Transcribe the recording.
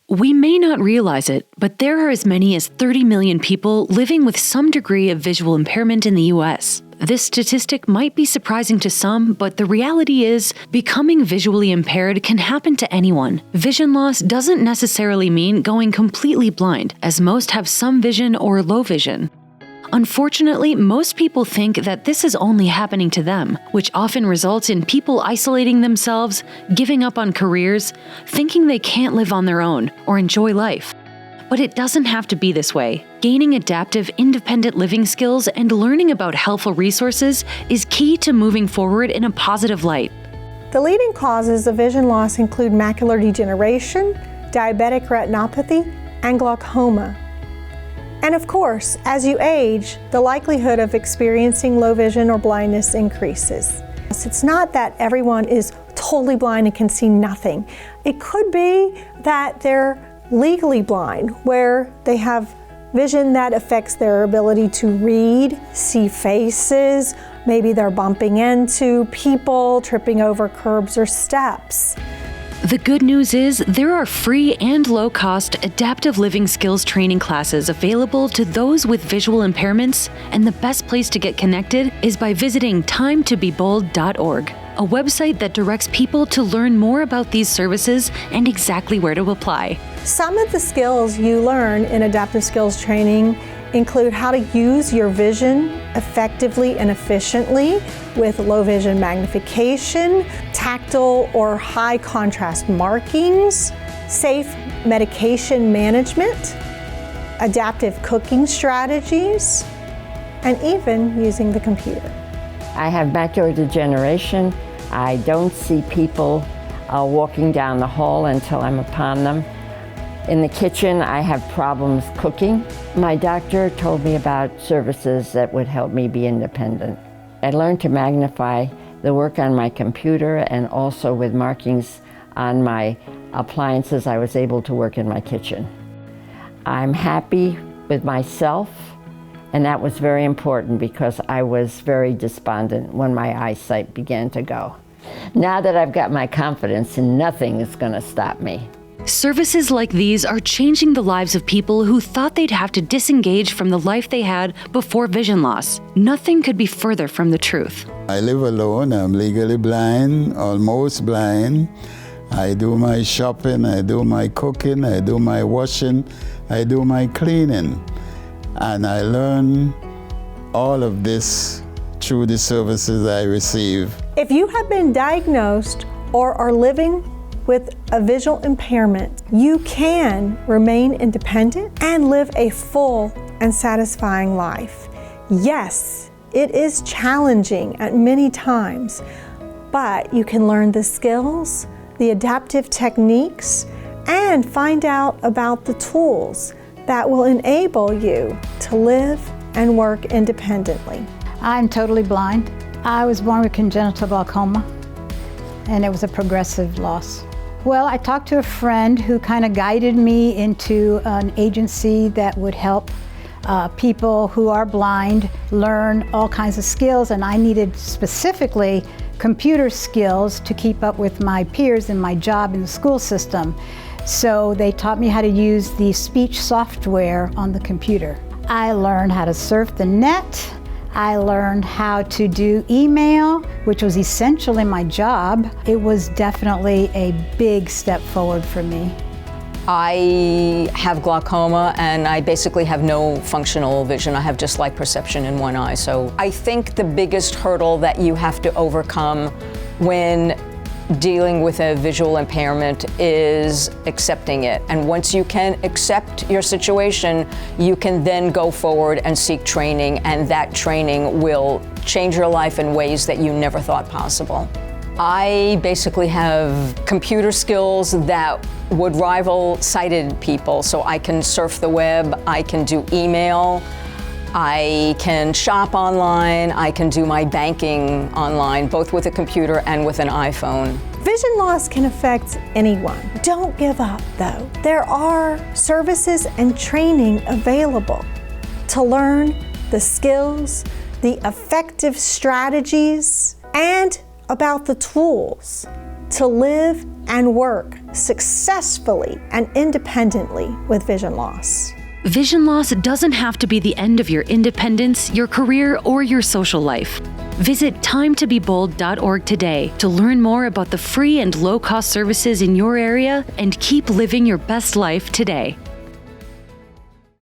We may not realize it, but there are as many as 30 million people living with some degree of visual impairment in the U.S. This statistic might be surprising to some, but the reality is, becoming visually impaired can happen to anyone. Vision loss doesn't necessarily mean going completely blind, as most have some vision or low vision. Unfortunately, most people think that this is only happening to them, which often results in people isolating themselves, giving up on careers, thinking they can't live on their own or enjoy life. But it doesn't have to be this way. Gaining adaptive, independent living skills and learning about helpful resources is key to moving forward in a positive light. The leading causes of vision loss include macular degeneration, diabetic retinopathy, and glaucoma. And of course, as you age, the likelihood of experiencing low vision or blindness increases. It's not that everyone is totally blind and can see nothing. It could be that they're legally blind, where they have vision that affects their ability to read, see faces, maybe they're bumping into people, tripping over curbs or steps. The good news is there are free and low-cost adaptive living skills training classes available to those with visual impairments, and the best place to get connected is by visiting timetobebold.org, a website that directs people to learn more about these services and exactly where to apply. Some of the skills you learn in adaptive skills training include how to use your vision effectively and efficiently with low vision magnification, tactile or high contrast markings, safe medication management, adaptive cooking strategies, and even using the computer. I have macular degeneration. I don't see people walking down the hall until I'm upon them. In the kitchen, I have problems cooking. My doctor told me about services that would help me be independent. I learned to magnify the work on my computer, and also with markings on my appliances, I was able to work in my kitchen. I'm happy with myself, and that was very important because I was very despondent when my eyesight began to go. Now that I've got my confidence, nothing is going to stop me. Services like these are changing the lives of people who thought they'd have to disengage from the life they had before vision loss. Nothing could be further from the truth. I live alone. I'm legally blind, almost blind. I do my shopping, I do my cooking, I do my washing, I do my cleaning. And I learn all of this through the services I receive. If you have been diagnosed or are living with a visual impairment, you can remain independent and live a full and satisfying life. Yes, it is challenging at many times, but you can learn the skills, the adaptive techniques, and find out about the tools that will enable you to live and work independently. I'm totally blind. I was born with congenital glaucoma, and it was a progressive loss. Well, I talked to a friend who kind of guided me into an agency that would help people who are blind learn all kinds of skills, and I needed specifically computer skills to keep up with my peers in my job in the school system. So they taught me how to use the speech software on the computer. I learned how to surf the net. I learned how to do email, which was essential in my job. It was definitely a big step forward for me. I have glaucoma, and I basically have no functional vision. I have just light perception in one eye. So I think the biggest hurdle that you have to overcome when dealing with a visual impairment is accepting it. And once you can accept your situation, you can then go forward and seek training, and that training will change your life in ways that you never thought possible. I basically have computer skills that would rival sighted people. So I can surf the web, I can do email, I can shop online, I can do my banking online, both with a computer and with an iPhone. Vision loss can affect anyone. Don't give up, though. There are services and training available to learn the skills, the effective strategies, and about the tools to live and work successfully and independently with vision loss. Vision loss doesn't have to be the end of your independence, your career, or your social life. Visit timetobebold.org today to learn more about the free and low-cost services in your area and keep living your best life today.